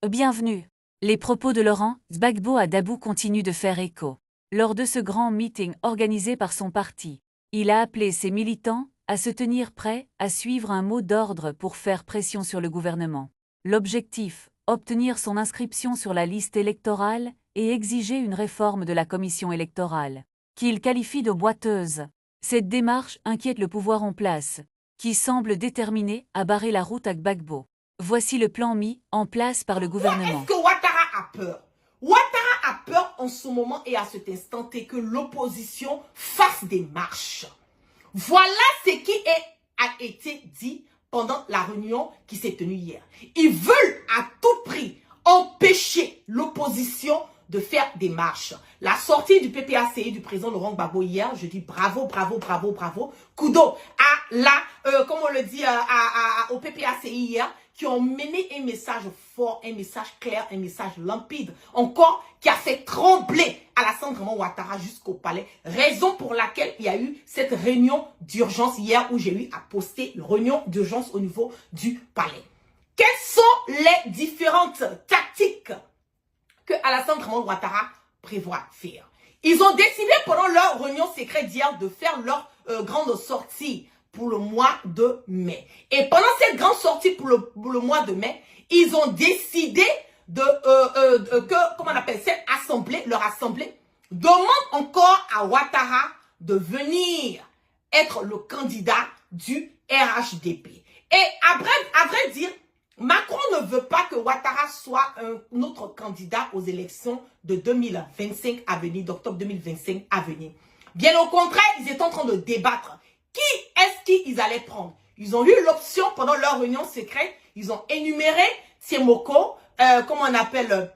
Bienvenue. Les propos de Laurent Gbagbo à Dabou continuent de faire écho. Lors de ce grand meeting organisé par son parti, il a appelé ses militants à se tenir prêts à suivre un mot d'ordre pour faire pression sur le gouvernement. L'objectif, obtenir son inscription sur la liste électorale et exiger une réforme de la commission électorale, qu'il qualifie de boiteuse. Cette démarche inquiète le pouvoir en place, qui semble déterminé à barrer la route à Gbagbo. Voici le plan mis en place par le gouvernement. Est-ce que Ouattara a peur? Ouattara a peur en ce moment et à cet instant que l'opposition fasse des marches. Voilà ce qui a été dit pendant la réunion qui s'est tenue hier. Ils veulent à tout prix empêcher l'opposition de faire des marches. La sortie du PPACI du président Laurent Gbagbo hier, je dis bravo, bravo, bravo, bravo. Kudo à comme on le dit, au PPACI hier, qui ont mené un message fort, un message clair, un message limpide, encore qui a fait trembler Alassane Ouattara jusqu'au palais. Raison pour laquelle il y a eu cette réunion d'urgence hier où j'ai eu à poster une réunion d'urgence au niveau du palais. Quelles sont les différentes tactiques que Alassane Ouattara prévoit faire? Ils ont décidé pendant leur réunion secrète d'hier de faire leur grande sortie pour le mois de mai. Et pendant cette grande sortie pour le mois de mai, ils ont décidé comment on appelle cette assemblée, leur assemblée, demande encore à Ouattara de venir être le candidat du RHDP. Et à vrai dire, Macron ne veut pas que Ouattara soit un autre candidat aux élections de 2025 à venir, d'octobre 2025 à venir. Bien au contraire, ils étaient en train de débattre. Qui est-ce qu'ils allaient prendre? Ils ont eu l'option pendant leur réunion secrète. Ils ont énuméré Siemoko, comment on appelle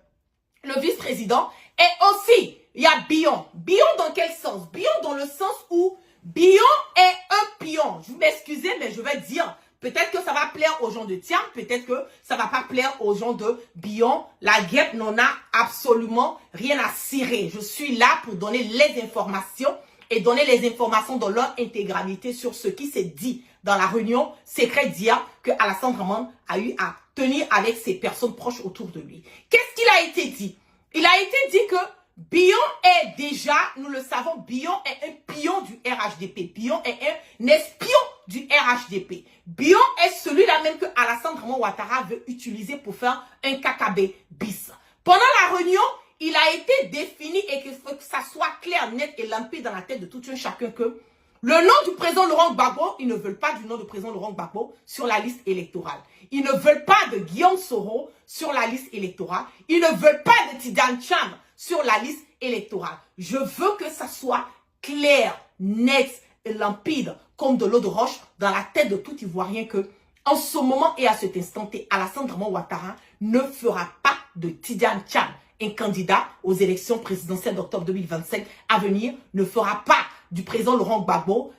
le vice-président. Et aussi, il y a Bion. Bion dans quel sens? Bion dans le sens où Bion est un pion. Je vous m'excusez, mais je vais dire, peut-être que ça va plaire aux gens de Tiam, peut-être que ça va pas plaire aux gens de Bion. La guêpe n'en a absolument rien à cirer. Je suis là pour donner les informations et donner les informations dans leur intégralité sur ce qui s'est dit dans la réunion secrète d'hier que Alassane Draman a eu à tenir avec ses personnes proches autour de lui. Qu'est-ce qu'il a été dit? Il a été dit que Bion est déjà, nous le savons, Bion est un pion du RHDP. Bion est un espion du RHDP. Bion est celui-là même que Alassane Ouattara veut utiliser pour faire un KKB bis. Pendant la réunion, il a été défini et qu'il faut que ça soit clair, net et limpide dans la tête de tout un chacun que le nom du président Laurent Gbagbo, ils ne veulent pas du nom du président Laurent Gbagbo sur la liste électorale. Ils ne veulent pas de Guillaume Soro sur la liste électorale. Ils ne veulent pas de Tidjane Cham sur la liste électorale. Je veux que ça soit clair, net et limpide comme de l'eau de roche dans la tête de tout Ivoirien que en ce moment et à cet instant, Alassane Ouattara ne fera pas de Tidjane Cham un candidat aux élections présidentielles d'octobre 2025 à venir, ne fera pas du président Laurent Gbagbo,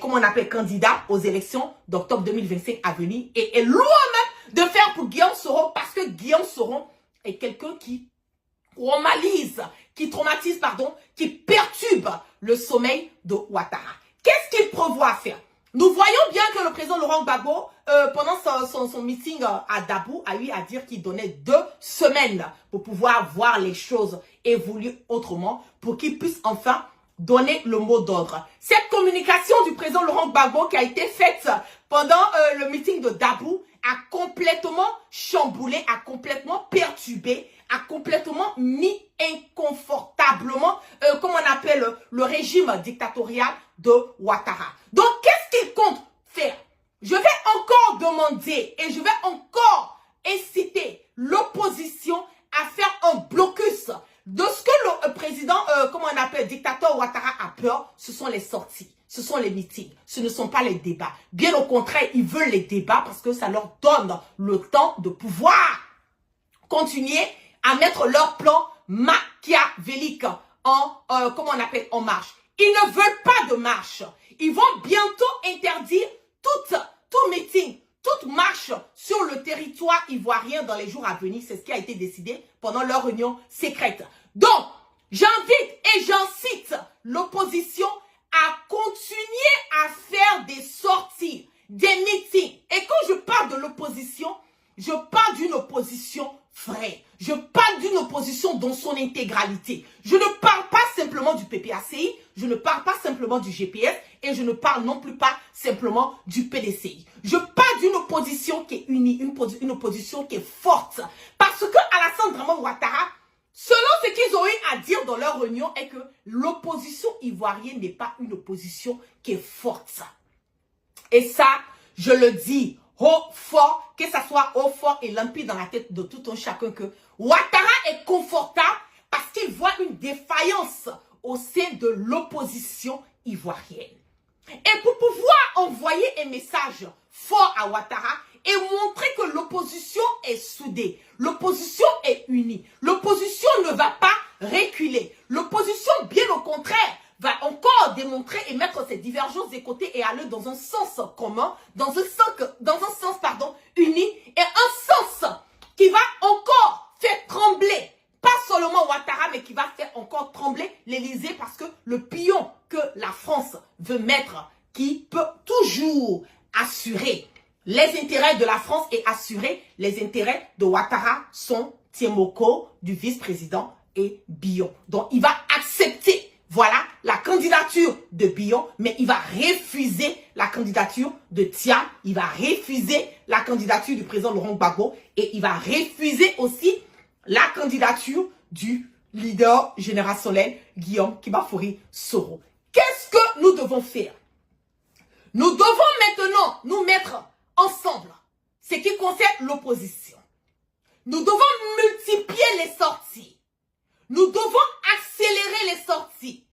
comme on appelle candidat aux élections d'octobre 2025 à venir, et est loin même de faire pour Guillaume Soro, parce que Guillaume Soro est quelqu'un qui traumatise, qui perturbe le sommeil de Ouattara. Qu'est-ce qu'il prévoit faire? Nous voyons bien que le président Laurent Gbagbo, pendant son meeting à Dabou, a eu à dire qu'il donnait 2 semaines pour pouvoir voir les choses évoluer autrement, pour qu'il puisse enfin donner le mot d'ordre. Cette communication du président Laurent Gbagbo qui a été faite pendant le meeting de Dabou a complètement chamboulé, a complètement perturbé, a complètement mis inconfortablement, comme on appelle le régime dictatorial de Ouattara. Donc, qu'est-ce qu'il compte faire? Je vais encore demander et je vais encore inciter l'opposition à faire un blocus de ce que le président, comment on appelle, dictateur Ouattara a peur. Ce sont les sorties, ce sont les meetings, ce ne sont pas les débats. Bien au contraire, ils veulent les débats parce que ça leur donne le temps de pouvoir continuer à mettre leur plan machiavélique comment on appelle, en marche. Ils ne veulent pas de marche. Ils vont bientôt interdire tout meeting, toute marche sur le territoire ivoirien dans les jours à venir. C'est ce qui a été décidé pendant leur réunion secrète. Donc, j'invite et j'incite l'opposition à continuer à faire des sorties, des meetings. Et quand je parle de l'opposition, je parle d'une opposition frère. Je parle d'une opposition dans son intégralité. Je ne parle pas simplement du PPACI, je ne parle pas simplement du GPS et je ne parle non plus pas simplement du PDCI. Je parle d'une opposition qui est unie, une opposition qui est forte. Parce que Alassane Draman Ouattara, selon ce qu'ils ont eu à dire dans leur réunion, est que l'opposition ivoirienne n'est pas une opposition qui est forte. Et ça, je le dis haut, fort, que ça soit haut, fort et limpide dans la tête de tout un chacun que Ouattara est confortable parce qu'il voit une défaillance au sein de l'opposition ivoirienne. Et pour pouvoir envoyer un message fort à Ouattara et montrer que l'opposition est soudée, l'opposition est unie, l'opposition ne va pas reculer, l'opposition, bien au contraire, va encore démontrer et mettre ses divergences de côté et aller dans un sens commun, dans un sens uni et un sens qui va encore faire trembler, pas seulement Ouattara, mais qui va faire encore trembler l'Élysée parce que le pion que la France veut mettre, qui peut toujours assurer les intérêts de la France et assurer les intérêts de Ouattara sont Tiemoko, du vice-président et Bion. Donc, il va accepter, voilà, la candidature de Bion, mais il va refuser la candidature de Thiam, il va refuser la candidature du président Laurent Gbagbo et il va refuser aussi la candidature du leader générationnel Guillaume Kibafori Soro. Qu'est-ce que nous devons faire? Nous devons maintenant nous mettre ensemble, ce qui concerne l'opposition. Nous devons multiplier les sorties. Nous devons accélérer les sorties.